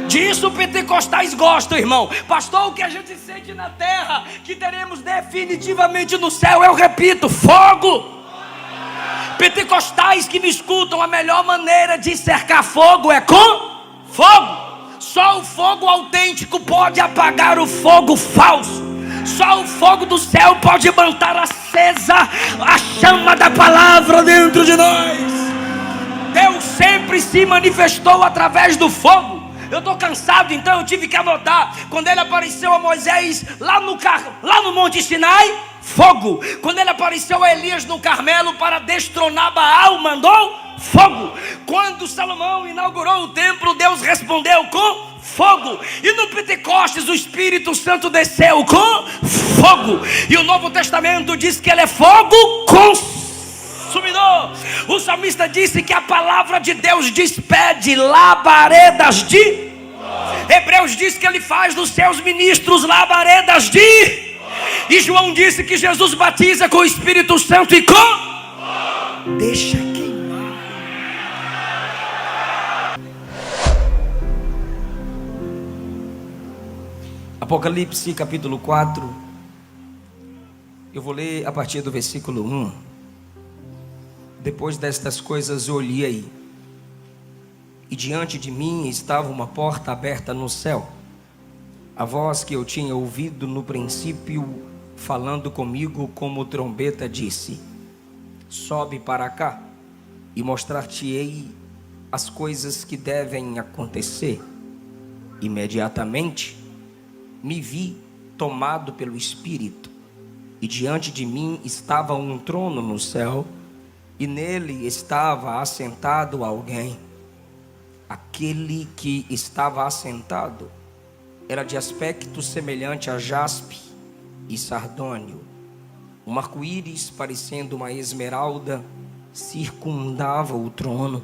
Disso pentecostais gostam, irmão. Pastor, o que a gente sente na terra, que teremos definitivamente no céu, eu repito, fogo. Pentecostais que me escutam, a melhor maneira de cercar fogo é com fogo. Só o fogo autêntico pode apagar o fogo falso. Só o fogo do céu pode manter acesa a chama da palavra dentro de nós. Deus sempre se manifestou através do fogo. Eu estou cansado, então eu tive que anotar. Quando ele apareceu a Moisés lá no Monte Sinai, fogo. Quando ele apareceu a Elias no Carmelo para destronar Baal, mandou fogo. Quando Salomão inaugurou o templo, Deus respondeu com fogo. E no Pentecostes o Espírito Santo desceu com fogo. E o Novo Testamento diz que ele é fogo consumidor. O salmista disse que a palavra de Deus despede labaredas de... Hebreus diz que ele faz dos seus ministros labaredas de... E João disse que Jesus batiza com o Espírito Santo e com... Deixa queimar. Apocalipse capítulo 4. Eu vou ler a partir do versículo 1. Depois destas coisas olhei, e diante de mim estava uma porta aberta no céu. A voz que eu tinha ouvido no princípio, falando comigo como trombeta, disse: sobe para cá, e mostrar-te-ei as coisas que devem acontecer. Imediatamente me vi tomado pelo Espírito, e diante de mim estava um trono no céu, e nele estava assentado alguém. Aquele que estava assentado era de aspecto semelhante a jaspe e sardônio. Um arco-íris, parecendo uma esmeralda, circundava o trono,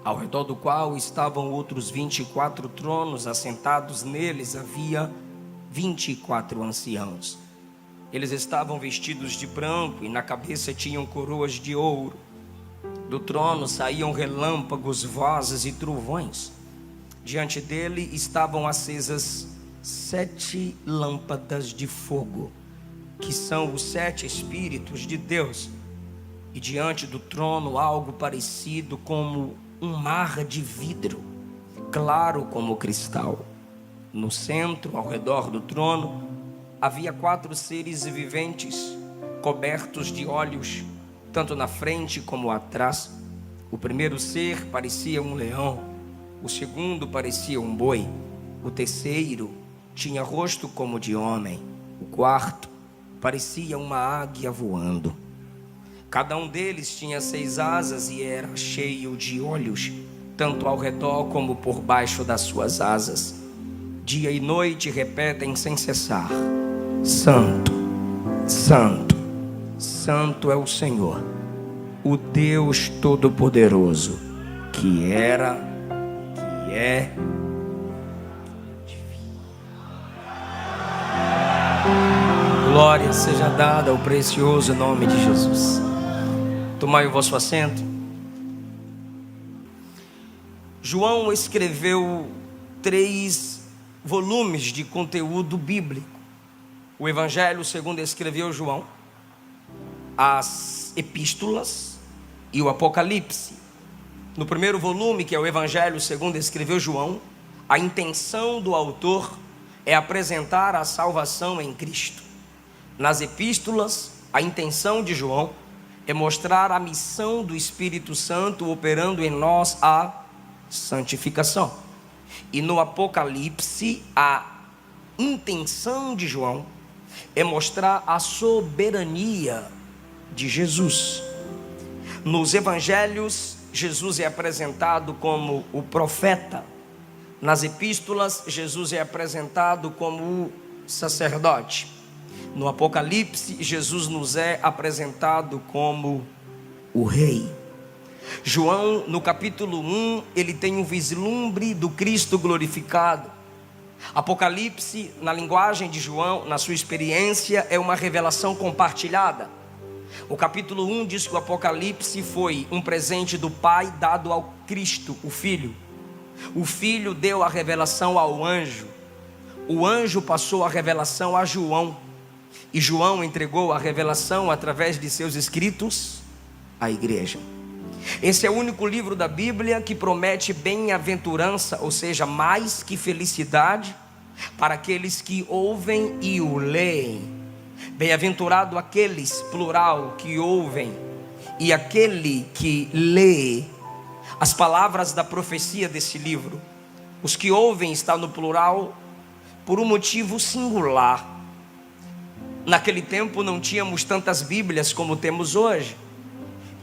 ao redor do qual estavam outros 24 tronos. Assentados neles havia 24 anciãos. Eles estavam vestidos de branco e na cabeça tinham coroas de ouro. Do trono saíam relâmpagos, vozes e trovões. Diante dele estavam acesas 7 lâmpadas de fogo, que são os 7 Espíritos de Deus. E diante do trono algo parecido como um mar de vidro, claro como cristal. No centro, ao redor do trono, havia 4 seres viventes, cobertos de olhos, tanto na frente como atrás. O primeiro ser parecia um leão, o segundo parecia um boi, o terceiro tinha rosto como de homem, o quarto parecia uma águia voando. Cada um deles tinha 6 asas e era cheio de olhos, tanto ao redor como por baixo das suas asas. Dia e noite repetem sem cessar: Santo, Santo, Santo é o Senhor, o Deus Todo-Poderoso, que era, que é. Glória seja dada ao precioso nome de Jesus. Tomai o vosso assento. João escreveu 3 volumes de conteúdo bíblico: o Evangelho segundo escreveu João, as Epístolas e o Apocalipse. No primeiro volume, que é o Evangelho segundo escreveu João, a intenção do autor é apresentar a salvação em Cristo. Nas Epístolas, a intenção de João é mostrar a missão do Espírito Santo operando em nós a santificação. E no Apocalipse, a intenção de João é mostrar a soberania de Jesus. Nos Evangelhos, Jesus é apresentado como o profeta. Nas Epístolas, Jesus é apresentado como o sacerdote. No Apocalipse, Jesus nos é apresentado como o Rei. João, no capítulo 1, ele tem um vislumbre do Cristo glorificado. Apocalipse, na linguagem de João, na sua experiência, é uma revelação compartilhada. O capítulo 1 diz que o Apocalipse foi um presente do Pai dado ao Cristo, o Filho. O Filho deu a revelação ao anjo, o anjo passou a revelação a João, e João entregou a revelação através de seus escritos à igreja. Esse é o único livro da Bíblia que promete bem-aventurança, ou seja, mais que felicidade, para aqueles que ouvem e o leem. Bem-aventurado aqueles, plural, que ouvem, e aquele que lê as palavras da profecia desse livro. Os que ouvem está no plural por um motivo singular. Naquele tempo não tínhamos tantas Bíblias como temos hoje.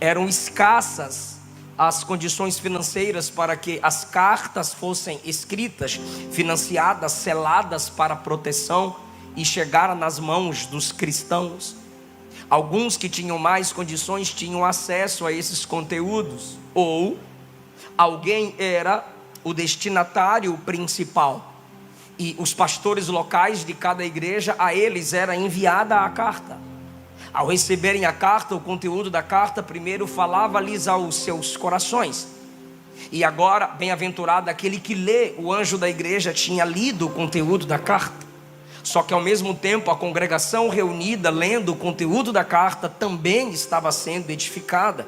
Eram escassas as condições financeiras para que as cartas fossem escritas, financiadas, seladas para proteção e chegaram nas mãos dos cristãos. Alguns que tinham mais condições tinham acesso a esses conteúdos, ou alguém era o destinatário principal, e os pastores locais de cada igreja, a eles era enviada a carta. Ao receberem a carta, o conteúdo da carta primeiro falava-lhes aos seus corações. E agora, bem-aventurado aquele que lê. O anjo da igreja tinha lido o conteúdo da carta. Só que ao mesmo tempo a congregação reunida lendo o conteúdo da carta também estava sendo edificada.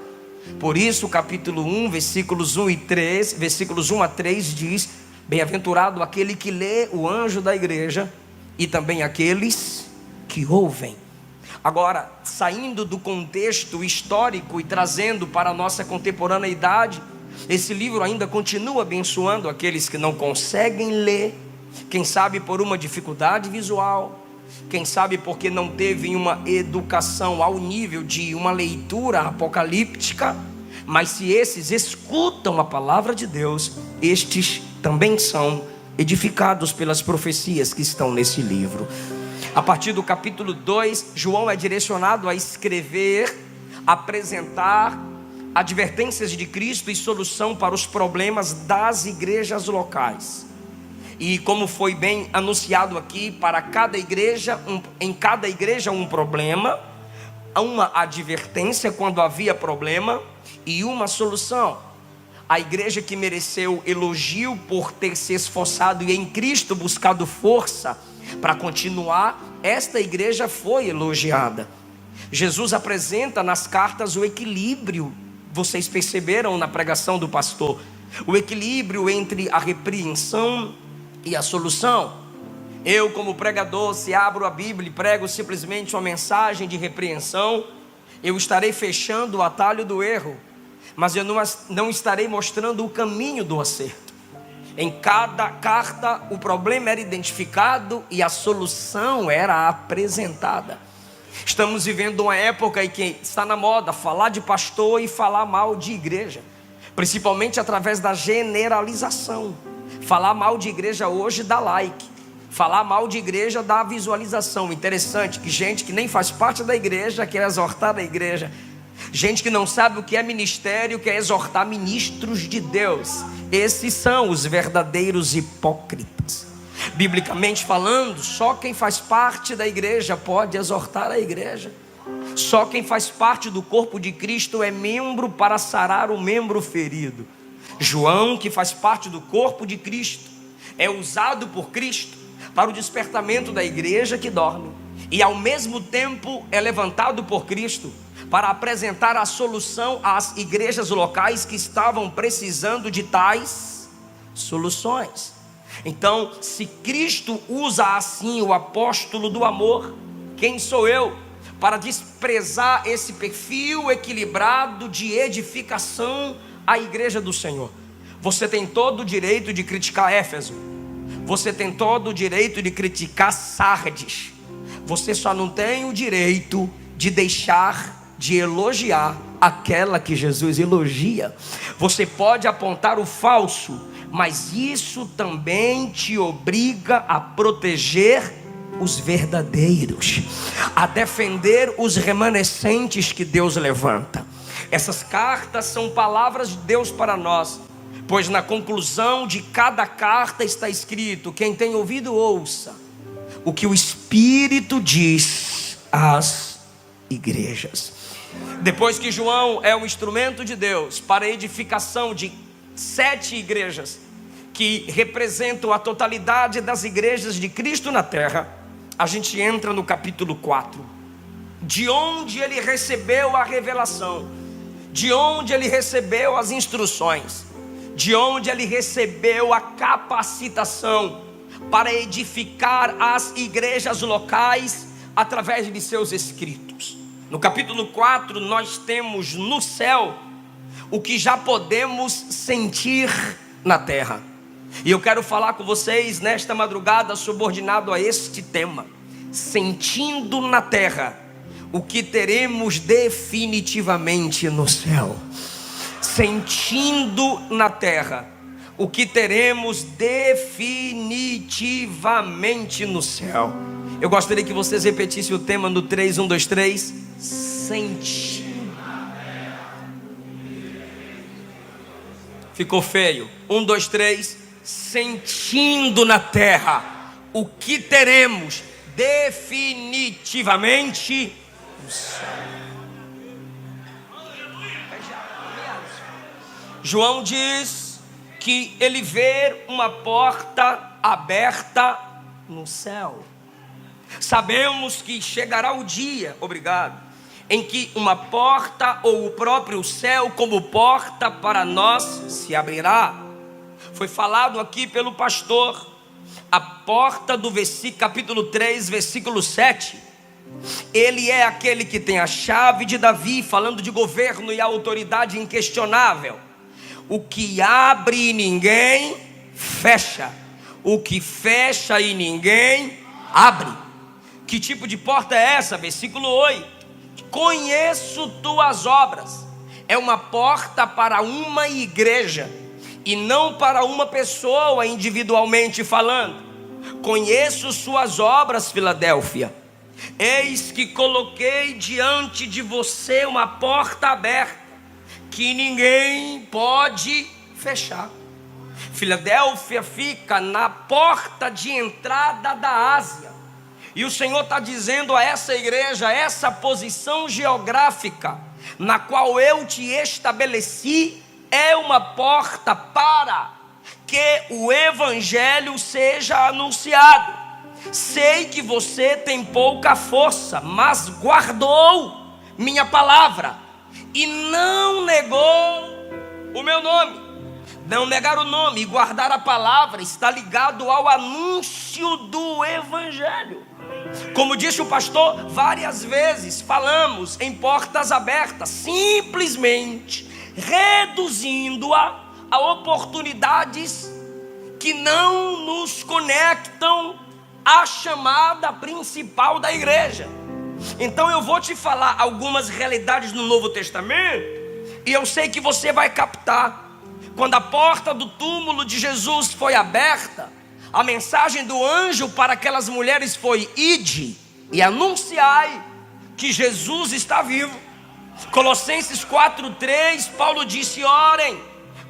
Por isso o capítulo 1, versículos 1 a 3 diz: bem-aventurado aquele que lê, o anjo da igreja, e também aqueles que ouvem. Agora, saindo do contexto histórico e trazendo para a nossa contemporaneidade, esse livro ainda continua abençoando aqueles que não conseguem ler, quem sabe por uma dificuldade visual, quem sabe porque não teve uma educação ao nível de uma leitura apocalíptica. Mas se esses escutam a palavra de Deus, estes também são edificados pelas profecias que estão nesse livro. A partir do capítulo 2, João é direcionado a escrever, apresentar advertências de Cristo e solução para os problemas das igrejas locais. E como foi bem anunciado aqui, para cada igreja, em cada igreja um problema, uma advertência quando havia problema e uma solução. A igreja que mereceu elogio por ter se esforçado e em Cristo buscado força para continuar, esta igreja foi elogiada. Jesus apresenta nas cartas o equilíbrio. Vocês perceberam na pregação do pastor, o equilíbrio entre a repreensão e a solução. Eu, como pregador, se abro a Bíblia e prego simplesmente uma mensagem de repreensão, eu estarei fechando o atalho do erro, mas eu não estarei mostrando o caminho do acerto. Em cada carta o problema era identificado e a solução era apresentada. Estamos vivendo uma época em que está na moda falar de pastor e falar mal de igreja, principalmente através da generalização. Falar mal de igreja hoje dá like, falar mal de igreja dá visualização. Interessante que gente que nem faz parte da igreja quer exortar a igreja. Gente que não sabe o que é ministério quer exortar ministros de Deus. Esses são os verdadeiros hipócritas. Biblicamente falando, só quem faz parte da igreja pode exortar a igreja. Só quem faz parte do corpo de Cristo é membro para sarar o membro ferido. João, que faz parte do corpo de Cristo, é usado por Cristo para o despertamento da igreja que dorme, e ao mesmo tempo é levantado por Cristo para apresentar a solução às igrejas locais que estavam precisando de tais soluções. Então, se Cristo usa assim o apóstolo do amor, quem sou eu para desprezar esse perfil equilibrado de edificação à igreja do Senhor? Você tem todo o direito de criticar Éfeso, você tem todo o direito de criticar Sardes, você só não tem o direito de deixar de elogiar aquela que Jesus elogia. Você pode apontar o falso, mas isso também te obriga a proteger os verdadeiros, a defender os remanescentes que Deus levanta. Essas cartas são palavras de Deus para nós, pois na conclusão de cada carta está escrito: quem tem ouvido ouça o que o Espírito diz às igrejas. Depois que João é um instrumento de Deus para a edificação de 7 igrejas, que representam a totalidade das igrejas de Cristo na terra, a gente entra no capítulo 4, de onde ele recebeu a revelação, de onde ele recebeu as instruções, de onde ele recebeu a capacitação para edificar as igrejas locais através de seus escritos. No capítulo 4 nós temos no céu o que já podemos sentir na terra. E eu quero falar com vocês nesta madrugada subordinado a este tema: sentindo na terra o que teremos definitivamente no céu. Sentindo na terra o que teremos definitivamente no céu. Eu gostaria que vocês repetissem o tema no 3, 1, 2, 3. Sentindo. Ficou feio. 1, 2, 3. Sentindo na terra o que teremos definitivamente no céu. João diz que ele vê uma porta aberta no céu. Sabemos que chegará o dia, em que uma porta ou o próprio céu como porta para nós se abrirá. Foi falado aqui pelo pastor, a porta do capítulo 3, versículo 7. Ele é aquele que tem a chave de Davi, falando de governo e autoridade inquestionável. O que abre e ninguém fecha, o que fecha e ninguém abre. Que tipo de porta é essa? Versículo 8. Conheço tuas obras. É uma porta para uma igreja e não para uma pessoa individualmente falando. Conheço suas obras, Filadélfia. Eis que coloquei diante de você uma porta aberta que ninguém pode fechar. Filadélfia fica na porta de entrada da Ásia. E o Senhor está dizendo a essa igreja, essa posição geográfica na qual eu te estabeleci, é uma porta para que o evangelho seja anunciado. Sei que você tem pouca força, mas guardou minha palavra e não negou o meu nome. Não negar o nome e guardar a palavra está ligado ao anúncio do evangelho. Como disse o pastor, várias vezes falamos em portas abertas, simplesmente reduzindo-a a oportunidades que não nos conectam à chamada principal da igreja. Então eu vou te falar algumas realidades no Novo Testamento e eu sei que você vai captar. Quando a porta do túmulo de Jesus foi aberta, a mensagem do anjo para aquelas mulheres foi: ide e anunciai que Jesus está vivo. Colossenses 4:3, Paulo disse: orem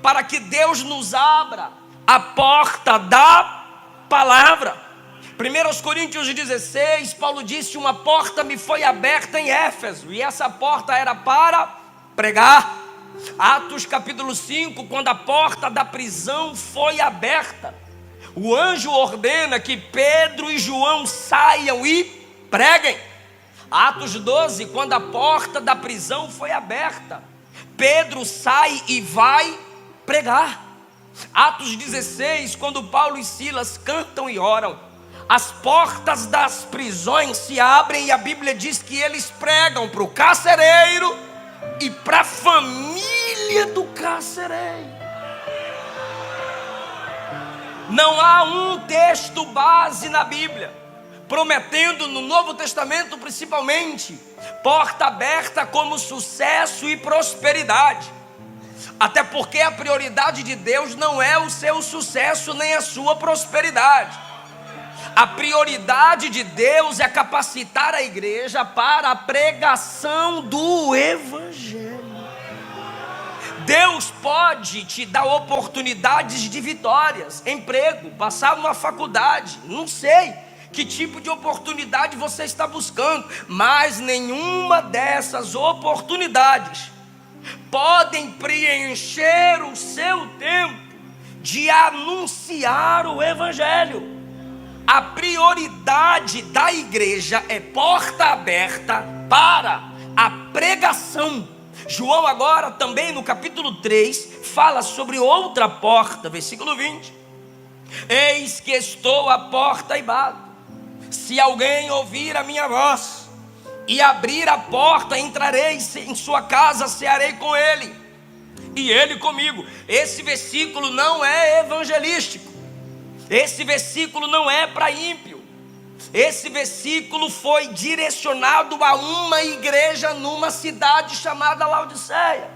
para que Deus nos abra a porta da palavra. 1 Coríntios 16, Paulo disse: uma porta me foi aberta em Éfeso, e essa porta era para pregar. Atos capítulo 5, quando a porta da prisão foi aberta, o anjo ordena que Pedro e João saiam e preguem. Atos 12, quando a porta da prisão foi aberta, Pedro sai e vai pregar. Atos 16, quando Paulo e Silas cantam e oram, as portas das prisões se abrem e a Bíblia diz que eles pregam para o carcereiro e para a família do carcereiro. Não há um texto base na Bíblia prometendo, no Novo Testamento principalmente, porta aberta como sucesso e prosperidade. Até porque a prioridade de Deus não é o seu sucesso nem a sua prosperidade. A prioridade de Deus é capacitar a igreja para a pregação do evangelho. Deus pode te dar oportunidades de vitórias, emprego, passar numa faculdade, não sei que tipo de oportunidade você está buscando, mas nenhuma dessas oportunidades podem preencher o seu tempo de anunciar o evangelho. A prioridade da igreja é porta aberta para a pregação. João agora também no capítulo 3 fala sobre outra porta, versículo 20. Eis que estou à porta e bato. Se alguém ouvir a minha voz e abrir a porta, entrarei em sua casa, cearei com ele e ele comigo. Esse versículo não é evangelístico. Esse versículo não é para ímpio. Esse versículo foi direcionado a uma igreja numa cidade chamada Laodiceia.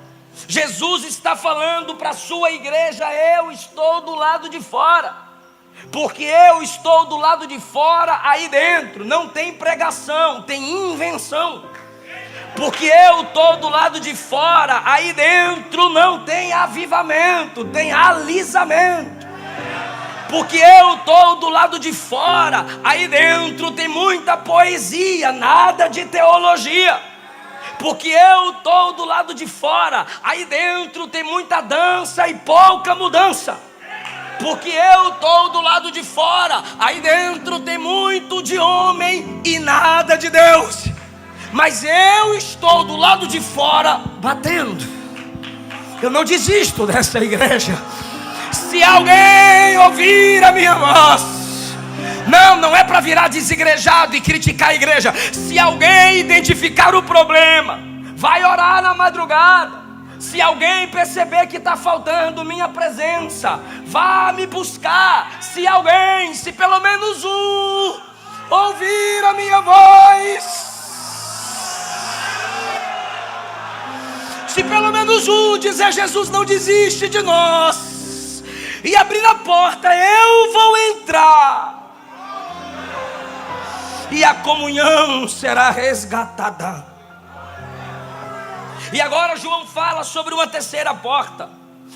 Jesus está falando para a sua igreja: eu estou do lado de fora. Porque eu estou do lado de fora, aí dentro não tem pregação, tem invenção. Porque eu estou do lado de fora, aí dentro não tem avivamento, tem alisamento. Porque eu estou do lado de fora, aí dentro tem muita poesia, nada de teologia. Porque eu estou do lado de fora, aí dentro tem muita dança e pouca mudança. Porque eu estou do lado de fora, aí dentro tem muito de homem e nada de Deus. Mas eu estou do lado de fora batendo. Eu não desisto dessa igreja. Se alguém ouvir a minha voz, não é para virar desigrejado e criticar a igreja. Se alguém identificar o problema, vai orar na madrugada. Se alguém perceber que está faltando minha presença, vá me buscar. Se pelo menos um ouvir a minha voz, se pelo menos um dizer: Jesus não desiste de nós, e abrir a porta, eu vou entrar, e a comunhão será resgatada. E agora João fala sobre uma terceira porta.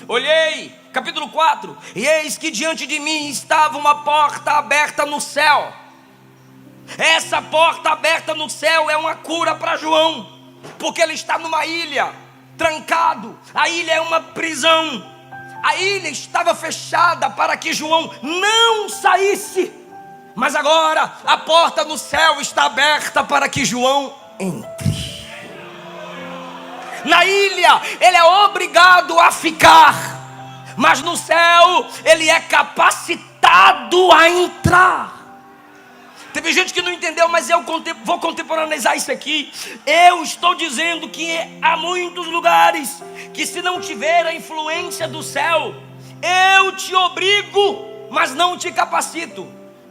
Olhei, capítulo 4, e eis que diante de mim estava uma porta aberta no céu. Essa porta aberta no céu é uma cura para João, porque ele está numa ilha, trancado. A ilha é uma prisão. A ilha estava fechada para que João não saísse. Mas agora a porta no céu está aberta para que João entre. Na ilha ele é obrigado a ficar, mas no céu ele é capacitado a entrar. Teve gente que não entendeu, mas eu vou contemporaneizar isso aqui. Eu estou dizendo que há muitos lugares que, se não tiver a influência do céu, eu te obrigo, mas não te capacito.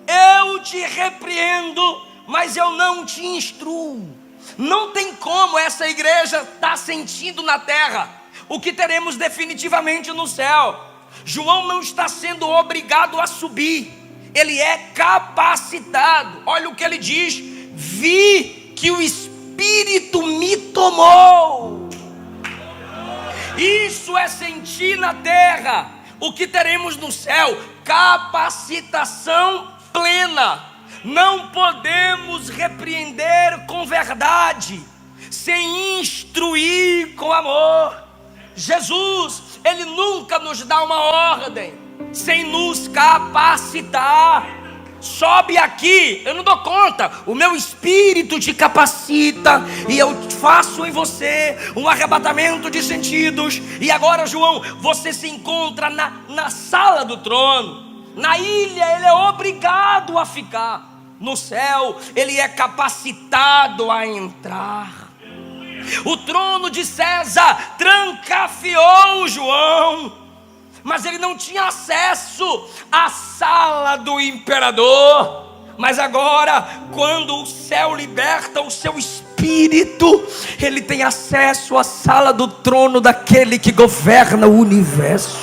Eu te repreendo, mas eu não te instruo. Não tem como essa igreja estar sentindo na terra o que teremos definitivamente no céu. João não está sendo obrigado a subir, ele é capacitado. Olha o que ele diz: vi que o Espírito me tomou. Isso é sentir na terra o que teremos no céu: capacitação plena. Não podemos repreender com verdade sem instruir com amor. Jesus, ele nunca nos dá uma ordem sem nos capacitar. Sobe aqui, eu não dou conta, o meu Espírito te capacita e eu faço em você um arrebatamento de sentidos. E agora, João, você se encontra na sala do trono. Na ilha ele é obrigado a ficar. No céu ele é capacitado a entrar. O trono de César trancafiou João, mas ele não tinha acesso à sala do imperador. Mas agora, quando o céu liberta o seu espírito, ele tem acesso à sala do trono daquele que governa o universo.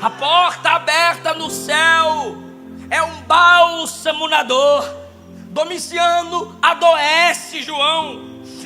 A porta aberta no céu é um bálsamo na dor. Domiciano adoece João,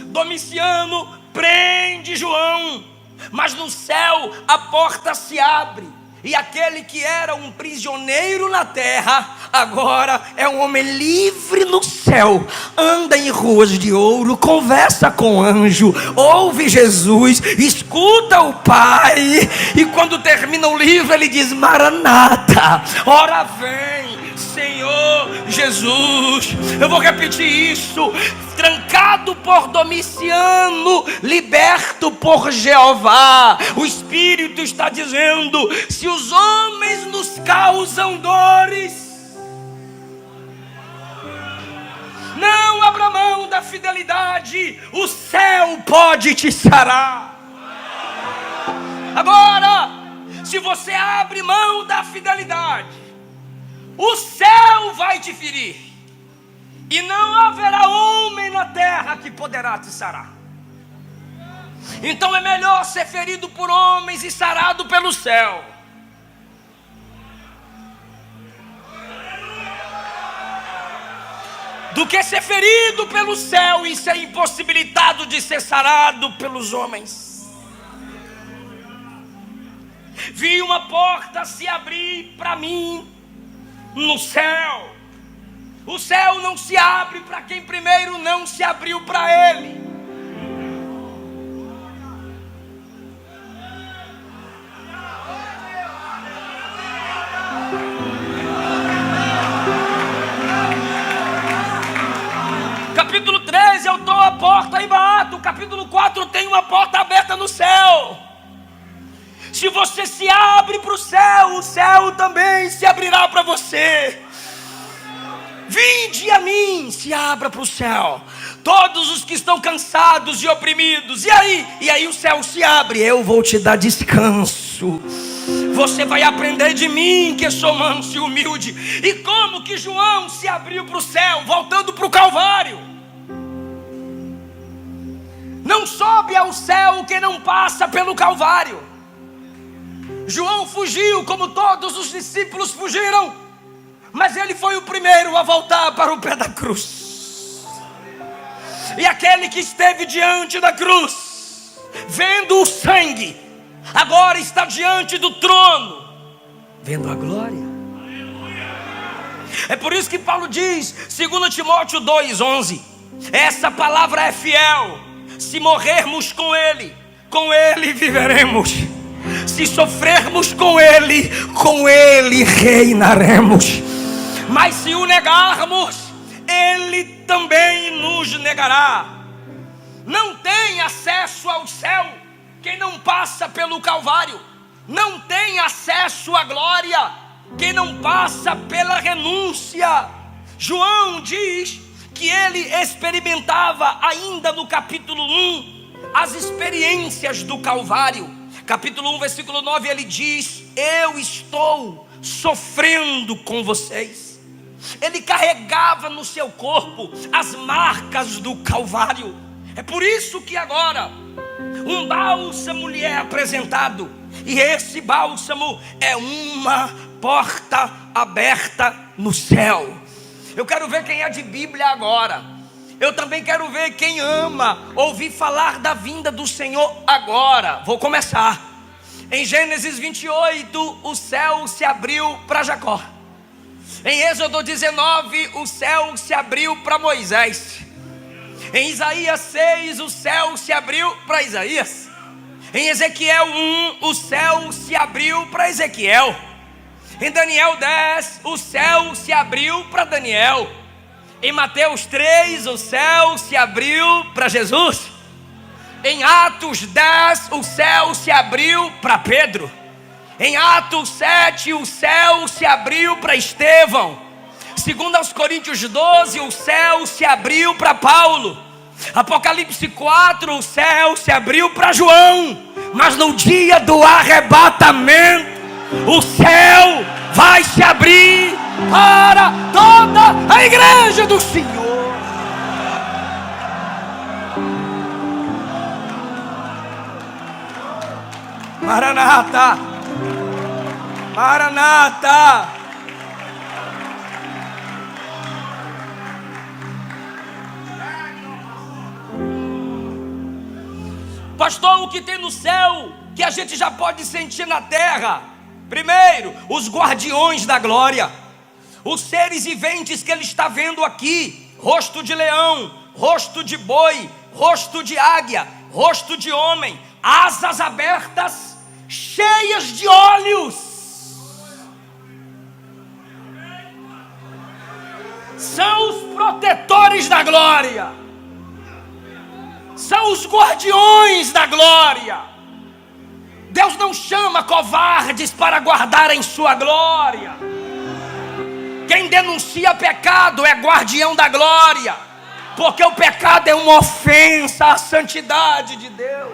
Domiciano prende João, mas no céu a porta se abre, e aquele que era um prisioneiro na terra agora é um homem livre no céu, anda em ruas de ouro, conversa com anjo, ouve Jesus, escuta o Pai, e quando termina o livro ele diz: Maranata, ora vem Senhor Jesus. Eu vou repetir isso: trancado por Domiciano, liberto por Jeová. O Espírito está dizendo: se os homens nos causam dores, não abra mão da fidelidade, o céu pode te sarar. Agora, se você abre mão da fidelidade, o céu vai te ferir, e não haverá homem na terra que poderá te sarar. Então é melhor ser ferido por homens e sarado pelo céu, do que ser ferido pelo céu e ser impossibilitado de ser sarado pelos homens. Vi uma porta se abrir para mim no céu. O céu não se abre para quem primeiro não se abriu para ele. Capítulo 13, eu estou à porta e bato. Capítulo 4, tem uma porta aberta no céu. Se você se abre para o céu também se abrirá para você. Vinde a mim, se abra para o céu, todos os que estão cansados e oprimidos. E aí o céu se abre, eu vou te dar descanso. Você vai aprender de mim, que sou manso e humilde. E como que João se abriu para o céu? Voltando para o Calvário. Não sobe ao céu quem não passa pelo Calvário. João fugiu como todos os discípulos fugiram, mas ele foi o primeiro a voltar para o pé da cruz. E aquele que esteve diante da cruz, vendo o sangue, agora está diante do trono, vendo a glória. É por isso que Paulo diz, 2 Timóteo 2:11, essa palavra é fiel: se morrermos com ele viveremos. Se sofrermos com ele reinaremos. Mas se o negarmos, ele também nos negará. Não tem acesso ao céu quem não passa pelo Calvário. Não tem acesso à glória quem não passa pela renúncia. João diz que ele experimentava ainda no capítulo 1 as experiências do Calvário. Capítulo 1, versículo 9, ele diz: eu estou sofrendo com vocês. Ele carregava no seu corpo as marcas do Calvário. É por isso que agora um bálsamo lhe é apresentado, e esse bálsamo é uma porta aberta no céu. Eu quero ver quem é de Bíblia agora. Eu também quero ver quem ama ouvir falar da vinda do Senhor agora. Vou começar. Em Gênesis 28, o céu se abriu para Jacó. Em Êxodo 19, o céu se abriu para Moisés. Em Isaías 6, o céu se abriu para Isaías. Em Ezequiel 1, o céu se abriu para Ezequiel. Em Daniel 10, o céu se abriu para Daniel. Em Mateus 3, o céu se abriu para Jesus. Em Atos 10, o céu se abriu para Pedro. Em Atos 7, o céu se abriu para Estevão. Segundo aos Coríntios 12, o céu se abriu para Paulo. Apocalipse 4, o céu se abriu para João. Mas no dia do arrebatamento, o céu vai se abrir para toda a igreja do Senhor. Maranata, Maranata. Pastor, o que tem no céu que a gente já pode sentir na terra? Primeiro, os guardiões da glória. Os seres viventes que ele está vendo aqui: rosto de leão, rosto de boi, rosto de águia, rosto de homem, asas abertas, cheias de olhos. São os protetores da glória, são os guardiões da glória. Deus não chama covardes para guardar em sua glória. Quem denuncia pecado é guardião da glória, porque o pecado é uma ofensa à santidade de Deus.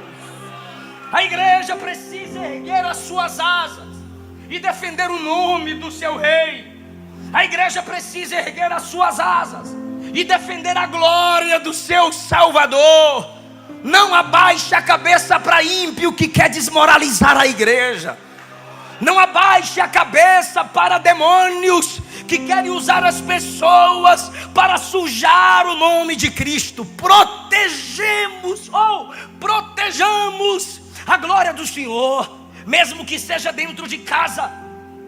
A igreja precisa erguer as suas asas e defender o nome do seu rei. A igreja precisa erguer as suas asas e defender a glória do seu Salvador. Não abaixe a cabeça para ímpio que quer desmoralizar a igreja. Não abaixe a cabeça para demônios que querem usar as pessoas para sujar o nome de Cristo. Protejamos a glória do Senhor, mesmo que seja dentro de casa,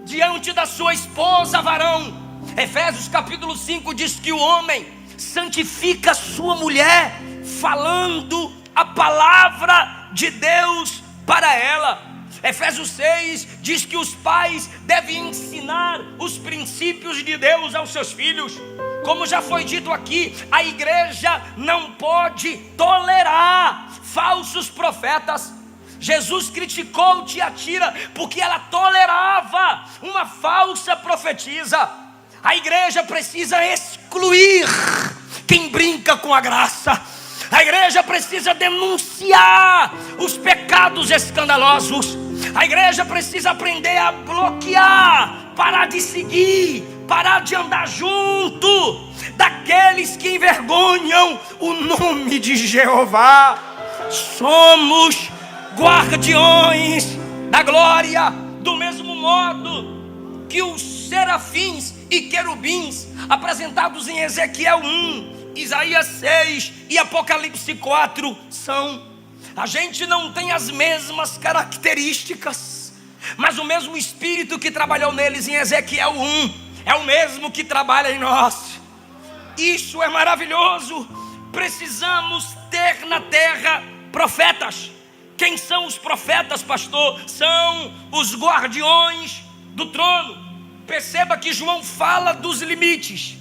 diante da sua esposa, varão. Efésios capítulo 5 diz que o homem santifica a sua mulher, falando a palavra de Deus para ela. Efésios 6 diz que os pais devem ensinar os princípios de Deus aos seus filhos. Como já foi dito aqui, a igreja não pode tolerar falsos profetas. Jesus criticou Tiatira porque ela tolerava uma falsa profetisa. A igreja precisa excluir quem brinca com a graça. A igreja precisa denunciar os pecados escandalosos. A igreja precisa aprender a bloquear, parar de seguir, parar de andar junto daqueles que envergonham o nome de Jeová. Somos guardiões da glória, do mesmo modo que os serafins e querubins apresentados em Ezequiel 1, Isaías 6 e Apocalipse 4 são. A gente não tem as mesmas características, mas o mesmo Espírito que trabalhou neles em Ezequiel 1 é o mesmo que trabalha em nós. Isso é maravilhoso. Precisamos ter na terra profetas. Quem são os profetas, pastor? São os guardiões do trono. Perceba que João fala dos limites.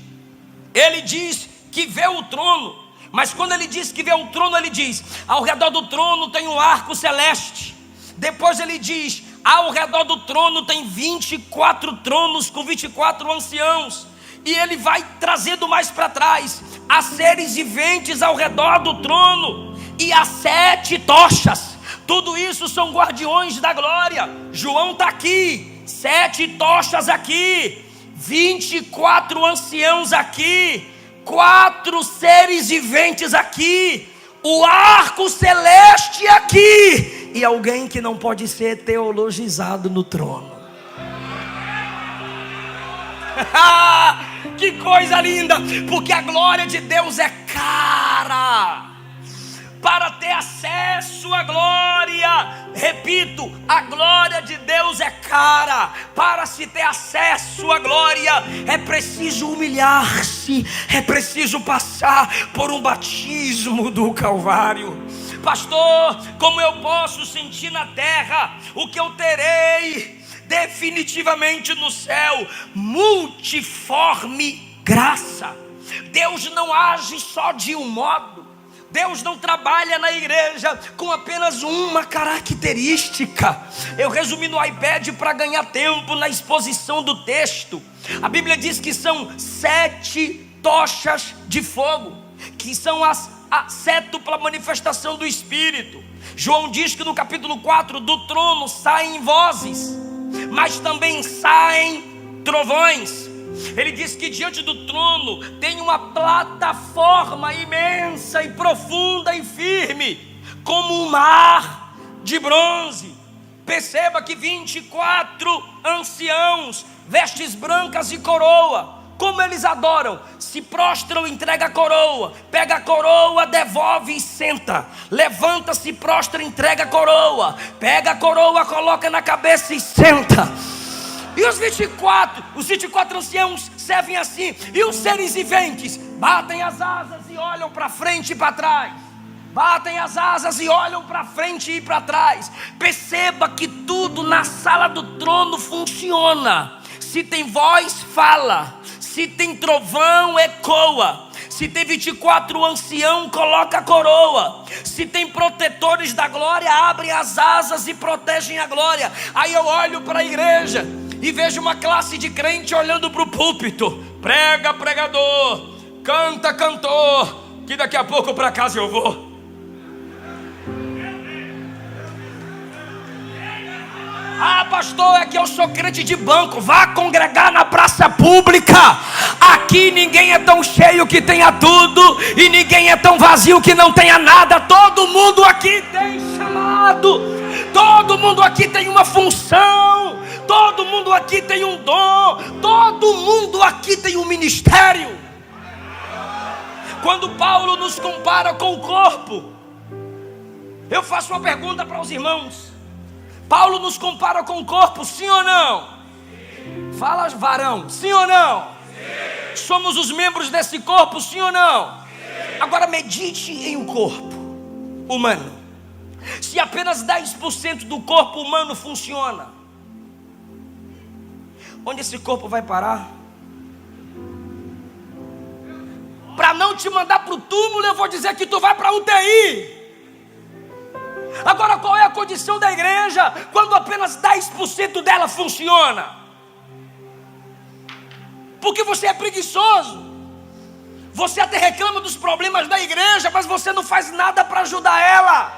Ele diz que vê o trono, mas quando ele diz que vê o trono, ele diz: ao redor do trono tem um arco celeste. Depois ele diz: ao redor do trono tem 24 tronos com 24 anciãos. E ele vai trazendo mais para trás: há seres viventes ao redor do trono e há 7 tochas. Tudo isso são guardiões da glória. João está aqui, 7 tochas aqui, 24 anciãos aqui, 4 seres viventes aqui, o arco celeste aqui, e alguém que não pode ser teologizado no trono. Que coisa linda, porque a glória de Deus é cara. Para ter acesso à glória, repito, a glória de Deus é cara. Para se ter acesso à glória, é preciso humilhar-se, é preciso passar por um batismo do Calvário. Pastor, como eu posso sentir na terra o que eu terei definitivamente no céu? Multiforme graça. Deus não age só de um modo. Deus não trabalha na igreja com apenas uma característica. Eu resumi no iPad para ganhar tempo na exposição do texto. A Bíblia diz que são 7 tochas de fogo, que são a sétupla manifestação do Espírito. João diz que no capítulo 4, do trono saem vozes, mas também saem trovões. Ele diz que diante do trono tem uma plataforma imensa e profunda e firme, como um mar de bronze. Perceba que 24 anciãos, vestes brancas e coroa. Como eles adoram? Se prostram, entrega a coroa, pega a coroa, devolve e senta. Levanta, se prostra, entrega a coroa, pega a coroa, coloca na cabeça e senta. E os 24 anciãos servem assim. E os seres viventes batem as asas e olham para frente e para trás. Batem as asas e olham para frente e para trás. Perceba que tudo na sala do trono funciona. Se tem voz, fala. Se tem trovão, ecoa. Se tem 24 ancião, coloca a coroa. Se tem protetores da glória, abrem as asas e protegem a glória. Aí eu olho para a igreja e vejo uma classe de crente olhando para o púlpito. Prega, pregador. Canta, cantor. Que daqui a pouco para casa eu vou. Ah, pastor, é que eu sou crente de banco. Vá congregar na praça pública. Aqui ninguém é tão cheio que tenha tudo, e ninguém é tão vazio que não tenha nada. Todo mundo aqui tem chamado. Todo mundo aqui tem uma função. Todo mundo aqui tem um dom. Todo mundo aqui tem um ministério. Quando Paulo nos compara com o corpo, eu faço uma pergunta para os irmãos. Paulo nos compara com o corpo, sim ou não? Sim. Fala, varão, sim ou não? Sim. Somos os membros desse corpo, sim ou não? Sim. Agora medite em um corpo humano. Se apenas 10% do corpo humano funciona, onde esse corpo vai parar? Para não te mandar para o túmulo, eu vou dizer que tu vai para a UTI. Agora, qual é a condição da igreja quando apenas 10% dela funciona? Porque você é preguiçoso. Você até reclama dos problemas da igreja, mas você não faz nada para ajudar ela.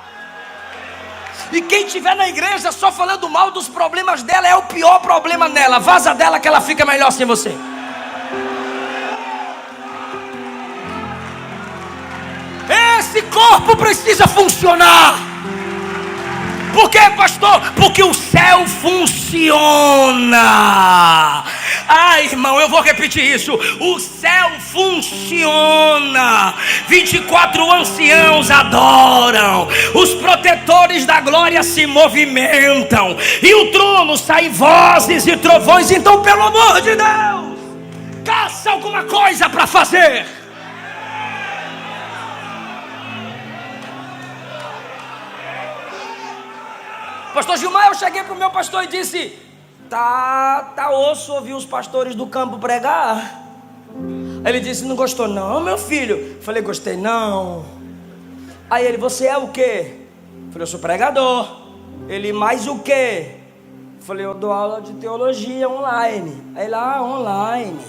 E quem estiver na igreja só falando mal dos problemas dela é o pior problema nela. Vaza dela que ela fica melhor sem você. Esse corpo precisa funcionar. Por quê, pastor? Porque o céu funciona. Ai, irmão, eu vou repetir isso. O céu funciona. 24 anciãos adoram. Os protetores da glória se movimentam. E o trono sai vozes e trovões. Então, pelo amor de Deus, caça alguma coisa para fazer. Pastor Gilmar, eu cheguei para o meu pastor e disse: Tá osso ouvir os pastores do campo pregar. Aí ele disse: não gostou não, meu filho? Falei: gostei não. Aí ele: você é o quê? Falei: eu sou pregador. Ele: mais o quê? Falei: eu dou aula de teologia online. Aí lá: online.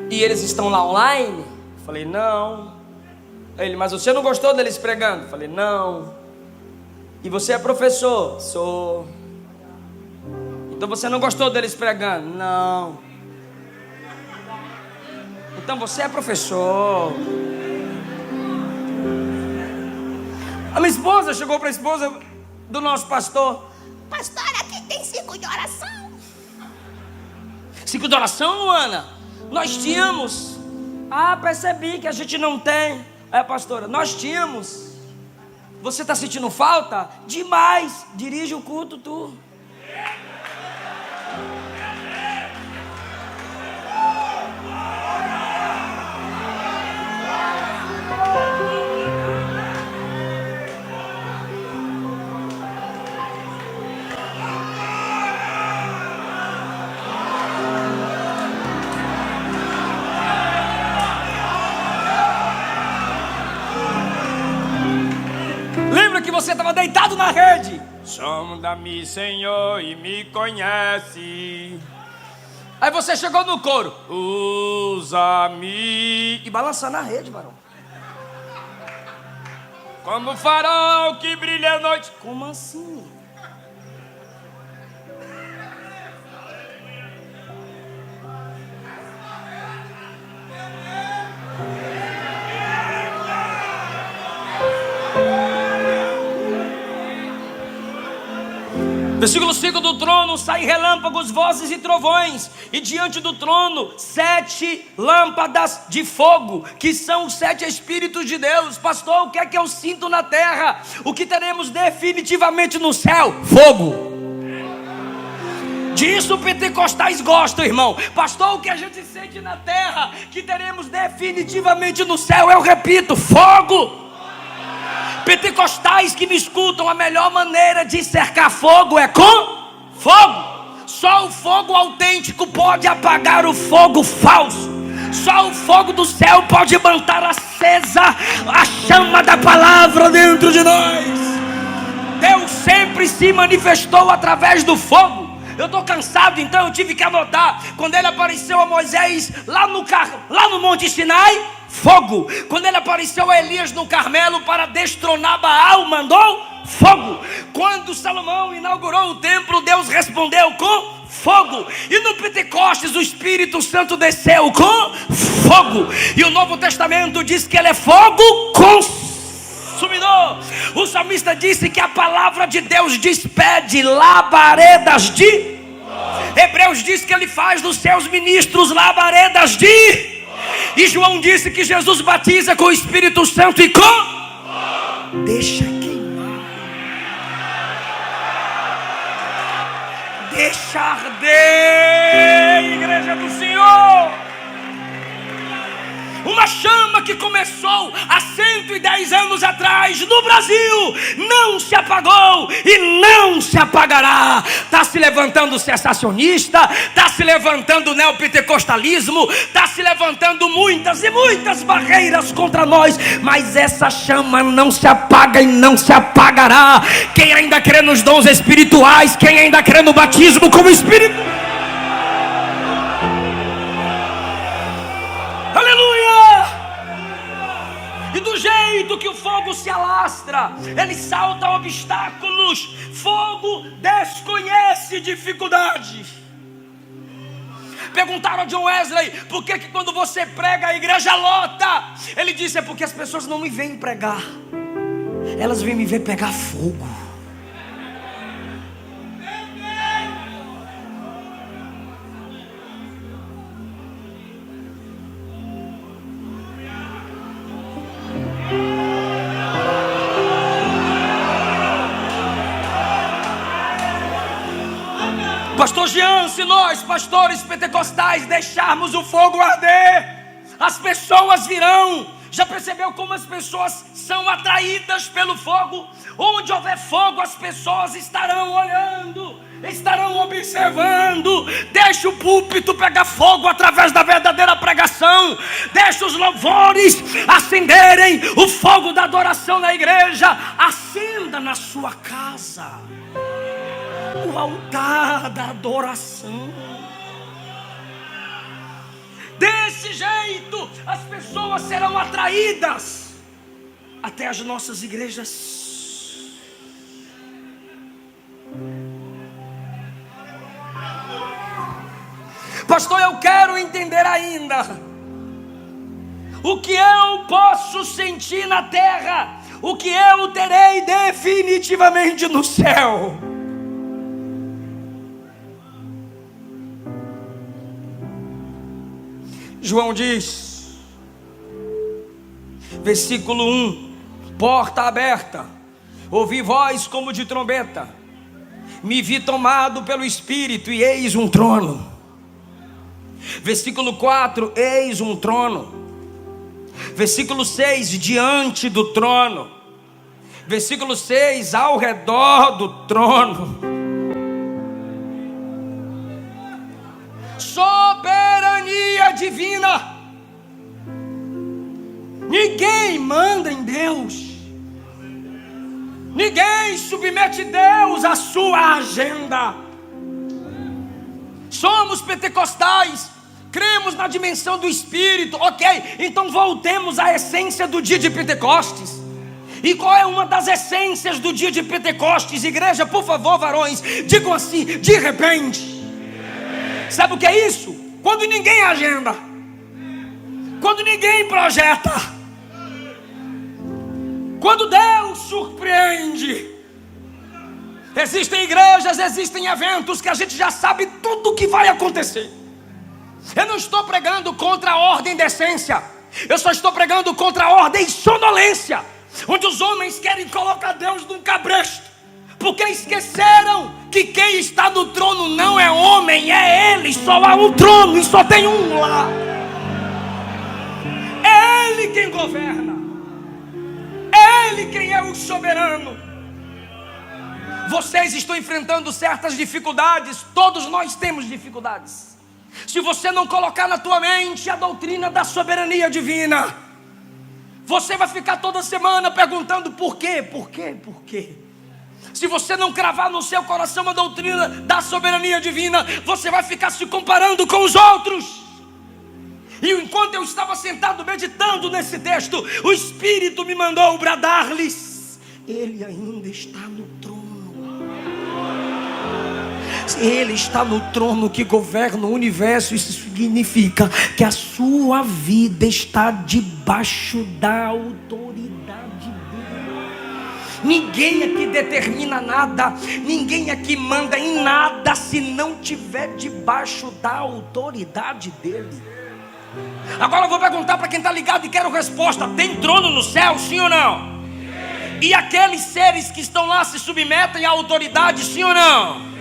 E eles estão lá online? Falei: não. Aí ele: mas você não gostou deles pregando? Falei: não. E você é professor? Sou. Então você não gostou deles pregando? Não. Então você é professor. A minha esposa chegou para a esposa do nosso pastor: pastor, aqui tem 5 de oração. 5 de oração, Luana? Nós tínhamos. Ah, percebi que a gente não tem. É, pastora, nós tínhamos. Você está sentindo falta? Demais. Dirige o culto, tu. Você estava deitado na rede. Sonda-me, Senhor, e me conhece. Aí você chegou no coro: usa-me. E balançando a rede, varão. Como o farol que brilha à noite. Como assim? Versículo 5: do trono saem relâmpagos, vozes e trovões, e diante do trono 7 lâmpadas de fogo, que são os 7 Espíritos de Deus. Pastor, o que é que eu sinto na terra? O que teremos definitivamente no céu? Fogo. Disso pentecostais gostam, irmão. Pastor, o que a gente sente na terra, que teremos definitivamente no céu, eu repito, fogo. Pentecostais que me escutam, a melhor maneira de cercar fogo é com fogo. Só o fogo autêntico pode apagar o fogo falso. Só o fogo do céu pode manter acesa a chama da palavra dentro de nós. Deus sempre se manifestou através do fogo. Eu estou cansado, então eu tive que anotar. Quando ele apareceu a Moisés lá no Monte Sinai, fogo. Quando ele apareceu a Elias no Carmelo para destronar Baal, mandou fogo. Quando Salomão inaugurou o templo, Deus respondeu com fogo. E no Pentecostes o Espírito Santo desceu com fogo. E o Novo Testamento diz que ele é fogo consumidor. O salmista disse que a palavra de Deus despede labaredas de... Hebreus diz que ele faz dos seus ministros labaredas de... E João disse que Jesus batiza com o Espírito Santo e com... Deixa queimar. Deixa arder, igreja do Senhor. Uma chama que começou há 110 anos atrás no Brasil, não se apagou e não se apagará. Está se levantando o cessacionista, está se levantando o neopentecostalismo, está se levantando muitas e muitas barreiras contra nós, mas essa chama não se apaga e não se apagará. Quem ainda crê nos dons espirituais, quem ainda crê no batismo como Espírito, aleluia! E do jeito que o fogo se alastra, ele salta obstáculos. Fogo desconhece dificuldades. Perguntaram a John Wesley, por que quando você prega a igreja lota? Ele disse, é porque as pessoas não me veem pregar, elas vêm me ver pegar fogo. Pastor Jean, se nós, pastores pentecostais, deixarmos o fogo arder, as pessoas virão. Já percebeu como as pessoas são atraídas pelo fogo? Onde houver fogo, as pessoas estarão olhando, estarão observando. Deixa o púlpito pegar fogo através da verdadeira pregação. Deixa os louvores acenderem o fogo da adoração na igreja. Acenda na sua casa o altar da adoração. Desse jeito as pessoas serão atraídas até as nossas igrejas. Pastor, eu quero entender ainda o que eu posso sentir na terra, o que eu terei definitivamente no céu. João diz, versículo 1, porta aberta, ouvi voz como de trombeta, me vi tomado pelo Espírito e eis um trono. Versículo 4, eis um trono. Versículo 6, diante do trono. Versículo 6, ao redor do trono. Soberania divina. Ninguém manda em Deus. Ninguém submete Deus à sua agenda. Somos pentecostais, cremos na dimensão do Espírito, ok? Então voltemos à essência do dia de Pentecostes. E qual é uma das essências do dia de Pentecostes? Igreja, por favor, varões, digam assim, de repente. Sabe o que é isso? Quando ninguém agenda, quando ninguém projeta, quando Deus surpreende. Existem igrejas, existem eventos que a gente já sabe tudo o que vai acontecer. Eu não estou pregando contra a ordem da essência, eu só estou pregando contra a ordem sonolência, onde os homens querem colocar Deus num cabresto. porque esqueceram que quem está no trono não é homem, é Ele. Só há um trono e só tem um lá. É Ele quem governa, é Ele quem é o soberano. Vocês estão enfrentando certas dificuldades, todos nós temos dificuldades. Se você não colocar na tua mente a doutrina da soberania divina, você vai ficar toda semana perguntando por quê, por quê, por quê. Se você não cravar no seu coração a doutrina da soberania divina, você vai ficar se comparando com os outros. E enquanto eu estava sentado meditando nesse texto, o Espírito me mandou bradar-lhes: Ele ainda está no trono. Ele está no trono que governa o universo. Isso significa que a sua vida está debaixo da autoridade dele. Ninguém aqui determina nada, ninguém aqui manda em nada se não tiver debaixo da autoridade dele. Agora eu vou perguntar para quem está ligado e quero resposta: tem trono no céu, sim ou não? E aqueles seres que estão lá se submetem à autoridade, sim ou não?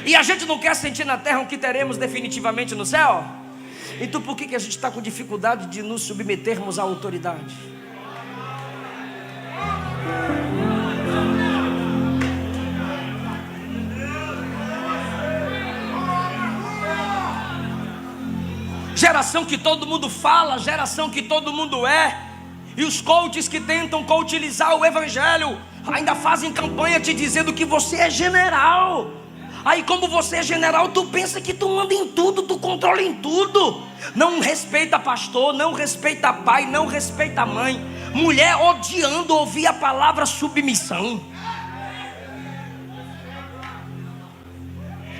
E a gente não quer sentir na terra o que teremos definitivamente no céu? Então por que a gente está com dificuldade de nos submetermos à autoridade? Geração que todo mundo fala, geração que todo mundo é. E os coaches que tentam coachizar o evangelho ainda fazem campanha te dizendo que você é general. Aí como você é general, tu pensa que tu manda em tudo, tu controla em tudo. Não respeita pastor, não respeita pai, não respeita mãe. Mulher odiando ouvir a palavra submissão.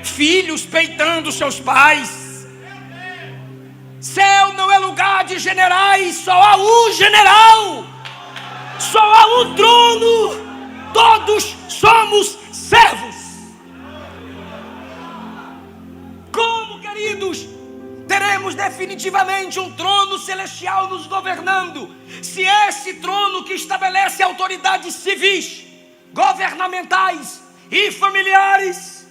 Filhos peitando seus pais. Céu não é lugar de generais, só há um general. Só há um trono. Todos somos servos. Como, queridos, teremos definitivamente um trono celestial nos governando, se esse trono que estabelece autoridades civis, governamentais e familiares,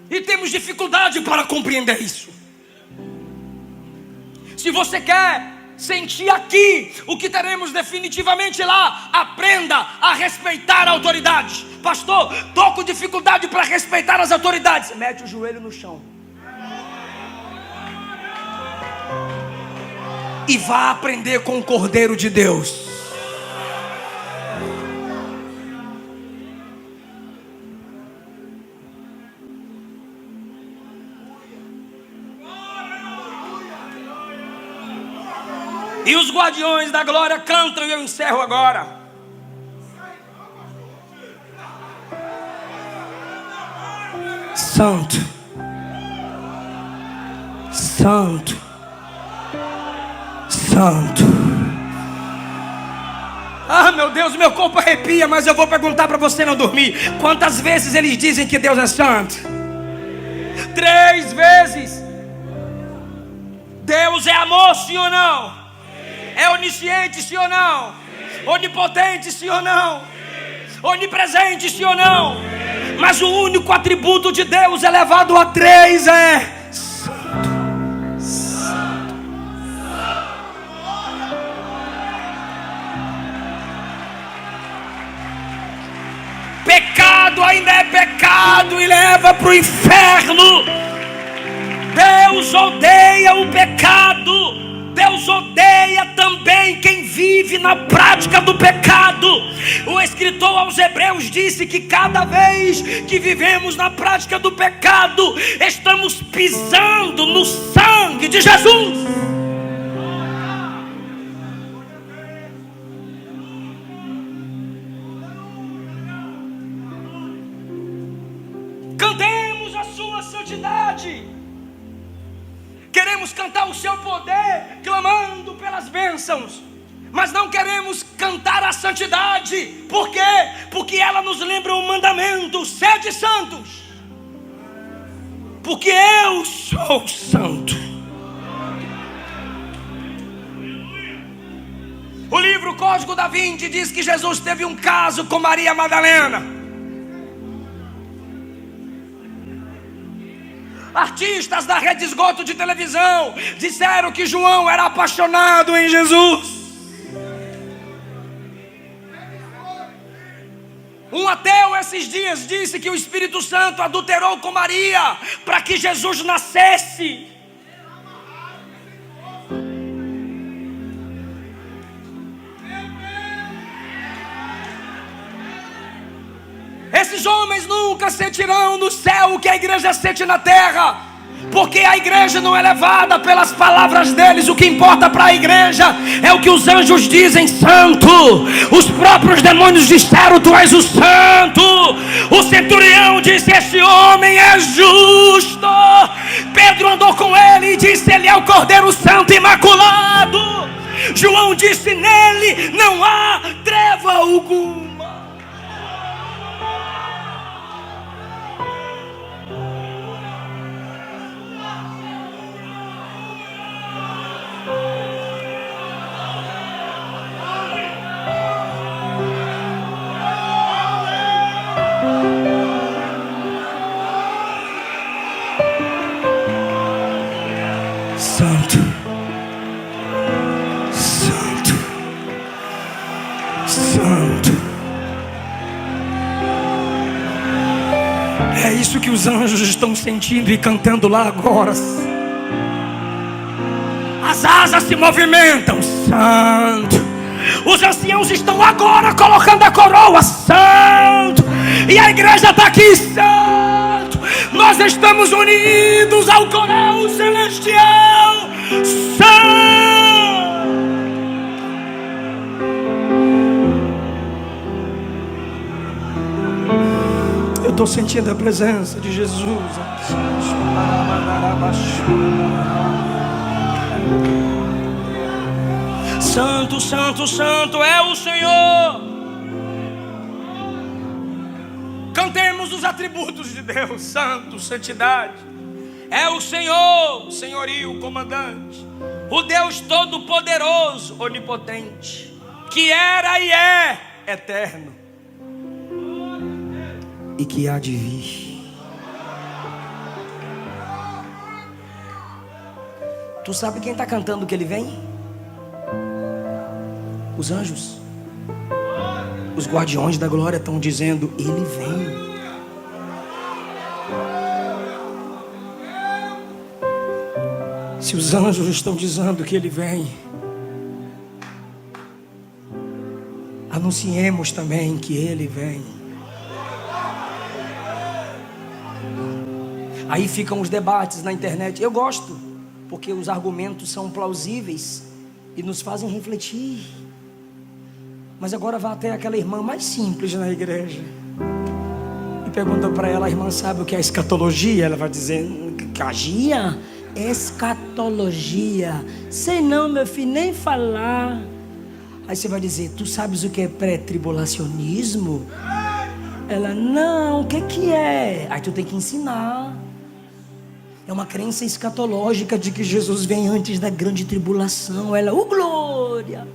e temos dificuldade para compreender isso? Se você quer sentir aqui o que teremos definitivamente lá, aprenda a respeitar a autoridade. Pastor, estou com dificuldade para respeitar as autoridades. Mete o joelho no chão e vá aprender com o Cordeiro de Deus. E os guardiões da glória cantam, e eu encerro agora. Santo, Santo, Santo. Ah, meu Deus, meu corpo arrepia, mas eu vou perguntar para você não dormir. Quantas vezes eles dizem que Deus é santo? 3 vezes. Deus é amor, sim ou não? É onisciente, sim ou não? Onipotente, sim ou não? Onipresente, sim ou não? Mas o único atributo de Deus elevado a 3 é Santo, Santo. Pecado ainda é pecado e leva para o inferno. Deus odeia o pecado. Deus odeia também quem vive na prática do pecado. O escritor aos Hebreus disse que cada vez que vivemos na prática do pecado, estamos pisando no sangue de Jesus. Cantemos a sua santidade. Queremos cantar o seu poder, clamando pelas bênçãos, mas não queremos cantar a santidade. Por quê? Porque ela nos lembra o mandamento: sede santos, porque eu sou santo. O livro Código da Vinci diz que Jesus teve um caso com Maria Madalena. Artistas da rede esgoto de televisão disseram que João era apaixonado em Jesus. Um ateu esses dias disse que o Espírito Santo adulterou com Maria para que Jesus nascesse. Esses homens nunca sentirão no céu o que a igreja sente na terra, porque a igreja não é levada pelas palavras deles. O que importa para a igreja é o que os anjos dizem: santo. Os próprios demônios disseram: tu és o santo. O centurião disse: este homem é justo. Pedro andou com ele e disse: ele é o Cordeiro Santo Imaculado. João disse: nele não há treva alguma. Santo, Santo, Santo. É isso que os anjos estão sentindo e cantando lá agora. As asas se movimentam. Santo. Os anciãos estão agora colocando a coroa. Santo. E a igreja está aqui. Santo. Nós estamos unidos ao coral celestial. Santo. Eu estou sentindo a presença de Jesus. Santo, santo, santo é o Senhor. Cantemos os atributos de Deus. Santo, santidade. É o Senhor, o senhorio, o comandante, o Deus todo-poderoso, onipotente, que era e é eterno e que há de vir. Tu sabe quem está cantando que ele vem? Os anjos. Os guardiões da glória estão dizendo: ele vem. Se os anjos estão dizendo que ele vem, anunciemos também que ele vem. Aí ficam os debates na internet. Eu gosto, porque os argumentos são plausíveis e nos fazem refletir. Mas agora vá até aquela irmã mais simples na igreja e pergunta para ela: a irmã sabe o que é escatologia? Ela vai dizer: cagia? Escatologia? Sei não, meu filho, nem falar. Aí você vai dizer: tu sabes o que é pré-tribulacionismo? Ela: não, o que é? Aí tu tem que ensinar. É uma crença escatológica de que Jesus vem antes da grande tribulação. Ela: glória!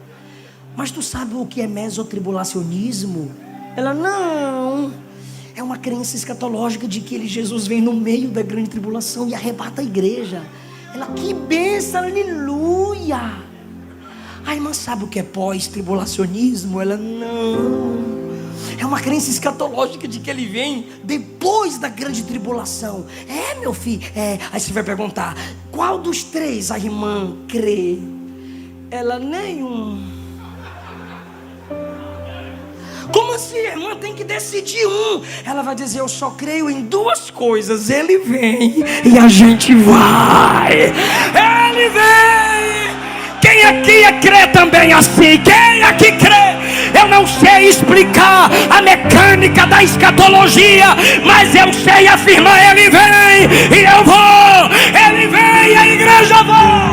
Mas tu sabe o que é mesotribulacionismo? Ela: não. É uma crença escatológica de que Jesus vem no meio da grande tribulação e arrebata a igreja. Ela: que bênção, aleluia. A irmã sabe o que é pós-tribulacionismo? Ela: não. É uma crença escatológica de que ele vem depois da grande tribulação. É, meu filho, é. Aí você vai perguntar: qual dos três a irmã crê? Ela: nenhum. Como assim? A irmã tem que decidir um. Ela vai dizer: eu só creio em duas coisas: ele vem e a gente vai. Ele vem. Quem aqui crê também assim? Quem aqui crê? Eu não sei explicar a mecânica da escatologia, mas eu sei afirmar: ele vem e eu vou. Ele vem e a igreja vai.